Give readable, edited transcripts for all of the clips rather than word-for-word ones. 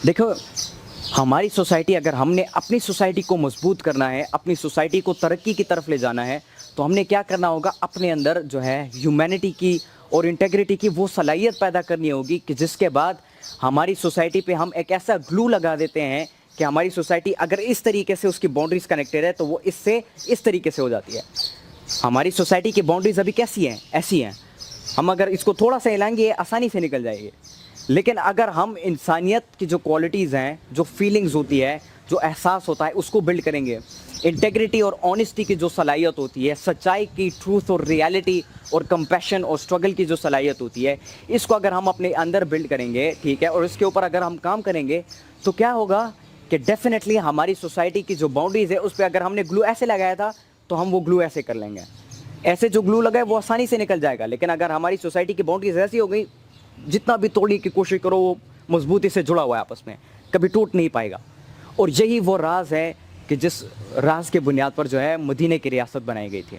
دیکھو ہماری سوسائٹی، اگر ہم نے اپنی سوسائٹی کو مضبوط کرنا ہے، اپنی سوسائٹی کو ترقی کی طرف لے جانا ہے، تو ہم نے کیا کرنا ہوگا، اپنے اندر جو ہے ہیومینٹی کی اور انٹیگریٹی کی وہ صلاحیت پیدا کرنی ہوگی کہ جس کے بعد ہماری سوسائٹی پہ ہم ایک ایسا گلو لگا دیتے ہیں کہ ہماری سوسائٹی اگر اس طریقے سے اس کی باؤنڈریز کنیکٹڈ ہے تو وہ اس طریقے سے ہو جاتی ہے۔ ہماری سوسائٹی کی باؤنڈریز ابھی کیسی ہیں؟ ایسی ہیں، ہم اگر اس کو تھوڑا سا ہلائیں گے یہ آسانی سے نکل جائے گی، لیکن اگر ہم انسانیت کی جو کوالٹیز ہیں، جو فیلنگز ہوتی ہے، جو احساس ہوتا ہے، اس کو بلڈ کریں گے، انٹیگریٹی اور آنیسٹی کی جو صلاحیت ہوتی ہے، سچائی کی، ٹروتھ اور ریالٹی اور کمپیشن اور اسٹرگل کی جو صلاحیت ہوتی ہے، اس کو اگر ہم اپنے اندر بلڈ کریں گے، ٹھیک ہے، اور اس کے اوپر اگر ہم کام کریں گے تو کیا ہوگا کہ ڈیفینیٹلی ہماری سوسائٹی کی جو باؤنڈریز ہے اس پہ اگر ہم نے گلو ایسے لگایا تھا تو ہم وہ گلو ایسے کر لیں گے، ایسے جو گلو لگا ہے وہ آسانی سے نکل جائے گا۔ لیکن اگر ہماری سوسائٹی کی باؤنڈریز ایسی ہو گئی، جتنا بھی توڑنے کی کوشش کرو وہ مضبوطی سے جڑا ہوا ہے آپس میں، کبھی ٹوٹ نہیں پائے گا۔ اور یہی وہ راز ہے کہ جس راز کے بنیاد پر جو ہے مدینہ کی ریاست بنائی گئی تھی۔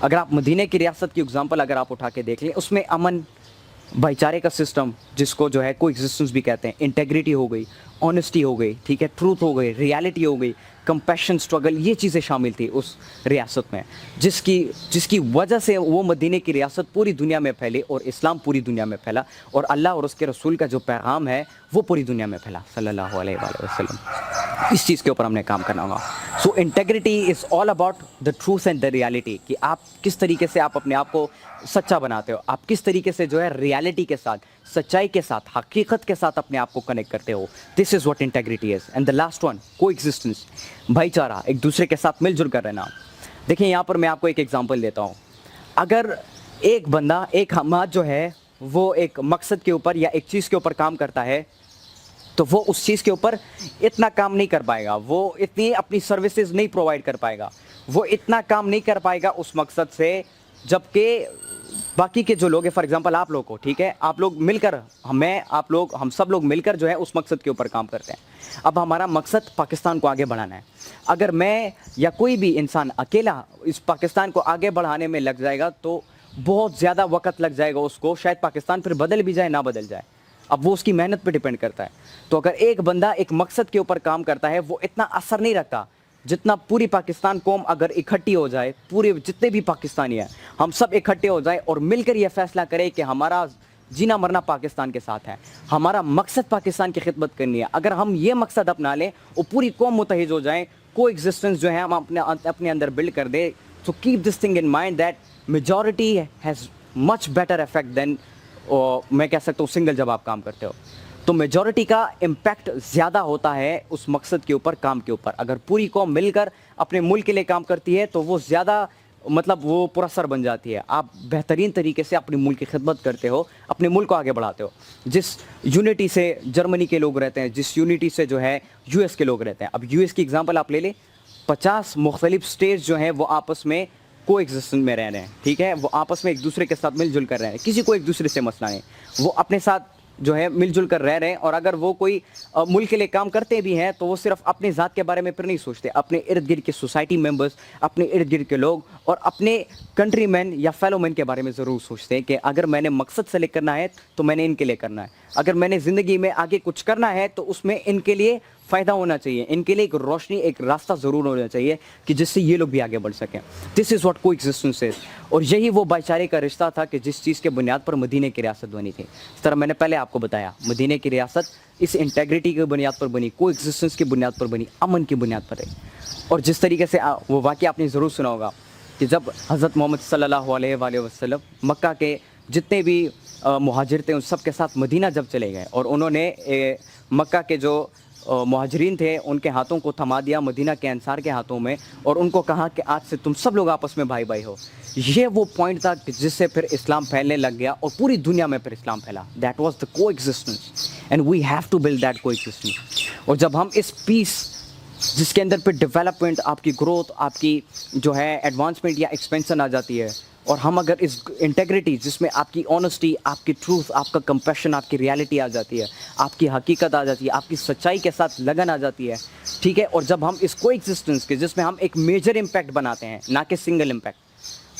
اگر آپ مدینہ کی ریاست کی اگزامپل اگر آپ اٹھا کے دیکھ لیں، اس میں امن، بھائی چارے کا سسٹم، جس کو جو ہے کو ایگزسٹنس بھی کہتے ہیں، انٹیگریٹی ہو گئی، آنیسٹی ہو گئی، ٹھیک ہے، ٹروتھ ہو گئی، ریالٹی ہو گئی، کمپیشن، اسٹرگل، یہ چیزیں شامل تھی اس ریاست میں، جس کی وجہ سے وہ مدینہ کی ریاست پوری دنیا میں پھیلی اور اسلام پوری دنیا میں پھیلا، اور اللہ اور اس کے رسول کا جو پیغام ہے وہ پوری دنیا میں پھیلا صلی اللہ علیہ وآلہ وسلم۔ اس چیز کے اوپر ہم نے کام کرنا ہوگا۔ So integrity is all about the truth and the reality, کہ آپ کس طریقے سے آپ اپنے آپ کو سچا بناتے ہو، آپ کس طریقے سے جو ہے ریالٹی کے ساتھ، سچائی کے ساتھ، حقیقت کے ساتھ اپنے آپ کو کنیکٹ کرتے ہو۔ This is what integrity is. And the last one, coexistence, بھائی چارہ، ایک دوسرے کے ساتھ مل جل کر رہنا۔ دیکھیں یہاں پر میں آپ کو ایک ایگزامپل دیتا ہوں۔ اگر ایک بندہ، ایک ہمات جو ہے وہ ایک مقصد کے اوپر یا ایک چیز کے اوپر کام کرتا ہے تو وہ اس چیز کے اوپر اتنا کام نہیں کر پائے گا، وہ اتنی اپنی سروسز نہیں پرووائڈ کر پائے گا، وہ اتنا کام نہیں کر پائے گا اس مقصد سے، جبکہ باقی کے جو لوگ ہیں، فار ایگزامپل آپ لوگ کو، ٹھیک ہے، آپ لوگ مل کر، ہم سب لوگ مل کر جو ہے اس مقصد کے اوپر کام کرتے ہیں۔ اب ہمارا مقصد پاکستان کو آگے بڑھانا ہے۔ اگر میں یا کوئی بھی انسان اکیلا اس پاکستان کو آگے بڑھانے میں لگ جائے گا تو بہت زیادہ وقت لگ جائے گا اس کو، شاید پاکستان پھر بدل بھی جائے نہ بدل جائے، اب وہ اس کی محنت پہ ڈیپینڈ کرتا ہے۔ تو اگر ایک بندہ ایک مقصد کے اوپر کام کرتا ہے وہ اتنا اثر نہیں رکھتا جتنا پوری پاکستان قوم اگر اکٹھی ہو جائے، پورے جتنے بھی پاکستانی ہیں ہم سب اکٹھے ہو جائیں اور مل کر یہ فیصلہ کریں کہ ہمارا جینا مرنا پاکستان کے ساتھ ہے، ہمارا مقصد پاکستان کی خدمت کرنی ہے۔ اگر ہم یہ مقصد اپنا لیں اور پوری قوم متحد ہو جائیں، کو ایگزسٹنس جو ہے ہم اپنے اندر بلڈ کر دیں، تو keep this thing in mind that majority has much better effect then, میں کہہ سکتا ہوں سنگل، جب آپ کام کرتے ہو تو میجورٹی کا امپیکٹ زیادہ ہوتا ہے اس مقصد کے اوپر، کام کے اوپر۔ اگر پوری قوم مل کر اپنے ملک کے لیے کام کرتی ہے تو وہ زیادہ وہ پراثر بن جاتی ہے، آپ بہترین طریقے سے اپنے ملک کی خدمت کرتے ہو، اپنے ملک کو آگے بڑھاتے ہو۔ جس یونٹی سے جرمنی کے لوگ رہتے ہیں، جس یونٹی سے جو ہے یو ایس کے لوگ رہتے ہیں، اب یو ایس کی ایگزامپل آپ لے لیں، 50 مختلف اسٹیٹس جو ہیں وہ آپس میں کو ایگزسٹنس میں رہ رہے ہیں، ٹھیک ہے، وہ آپس میں ایک دوسرے کے ساتھ مل جل کر رہ رہے ہیں، کسی کو ایک دوسرے سے مسئلہ نہیں، وہ اپنے ساتھ جو ہے مل جل کر رہ رہے ہیں۔ اور اگر وہ کوئی ملک کے لیے کام کرتے بھی ہیں تو وہ صرف اپنے ذات کے بارے میں پھر نہیں سوچتے، اپنے ارد گرد کے سوسائٹی ممبرز، اپنے ارد گرد کے لوگ اور اپنے کنٹری مین یا فیلو مین کے بارے میں ضرور سوچتے ہیں کہ اگر میں نے مقصد سلیکٹ کرنا ہے تو میں نے ان کے لیے کرنا ہے، اگر میں نے زندگی میں آگے کچھ کرنا ہے تو اس میں ان کے لیے فائدہ ہونا چاہیے، ان کے لیے ایک روشنی، ایک راستہ ضرور ہونا چاہیے کہ جس سے یہ لوگ بھی آگے بڑھ سکیں۔ دس از واٹ کو ایگزسٹنس از، اور یہی وہ بھائی چارے کا رشتہ تھا کہ جس چیز کے بنیاد پر مدینہ کی ریاست بنی تھی۔ اس طرح میں نے پہلے آپ کو بتایا، مدینہ کی ریاست اس انٹیگریٹی کی بنیاد پر بنی، کو ایگزسٹنس کی بنیاد پر بنی، امن کی بنیاد پر ہے۔ اور جس طریقے سے وہ واقعہ آپ نے ضرور سنا ہوگا کہ جب حضرت محمد صلی اللہ علیہ وآلہ وسلم مکہ کے جتنے بھی مہاجر تھے ان سب کے ساتھ مدینہ جب چلے گئے اور انہوں نے مکہ کے جو مہاجرین تھے ان کے ہاتھوں کو تھما دیا مدینہ کے انصار کے ہاتھوں میں، اور ان کو کہا کہ آج سے تم سب لوگ آپس میں بھائی بھائی ہو۔ یہ وہ پوائنٹ تھا جس سے پھر اسلام پھیلنے لگ گیا اور پوری دنیا میں پھر اسلام پھیلا۔ That was the coexistence and we have to build that coexistence. اور جب ہم اس پیس جس کے اندر پھر ڈیولپمنٹ، آپ کی گروتھ، آپ کی جو ہے ایڈوانسمنٹ یا ایکسپینشن آ جاتی ہے، اور ہم اگر اس انٹیگریٹی جس میں آپ کی آنیسٹی، آپ کی ٹروتھ، آپ کا کمپیشن، آپ کی ریالٹی آ جاتی ہے، آپ کی حقیقت آ جاتی ہے، آپ کی سچائی کے ساتھ لگن آ جاتی ہے، ٹھیک ہے، اور جب ہم اس کو ایگزسٹنس کے جس میں ہم ایک میجر امپیکٹ بناتے ہیں، نہ کہ سنگل امپیکٹ،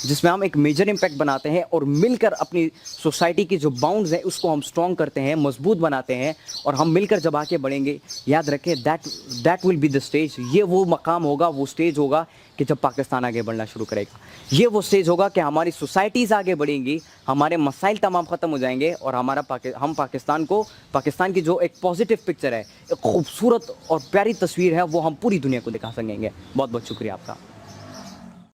جس میں ہم ایک میجر امپیکٹ بناتے ہیں اور مل کر اپنی سوسائٹی کی جو باؤنڈز ہیں اس کو ہم اسٹرانگ کرتے ہیں, مضبوط بناتے ہیں, اور ہم مل کر جب آگے بڑھیں گے, یاد رکھیں that will be the stage. یہ وہ مقام ہوگا, وہ اسٹیج ہوگا کہ جب پاکستان آگے بڑھنا شروع کرے گا. یہ وہ اسٹیج ہوگا کہ ہماری سوسائٹیز آگے بڑھیں گی, ہمارے مسائل تمام ختم ہو جائیں گے, اور ہم پاکستان کی جو ایک پازیٹیو پکچر ہے, ایک خوبصورت اور پیاری تصویر ہے, وہ ہم پوری دنیا کو دکھا سکیں گے. بہت بہت شکریہ آپ کا.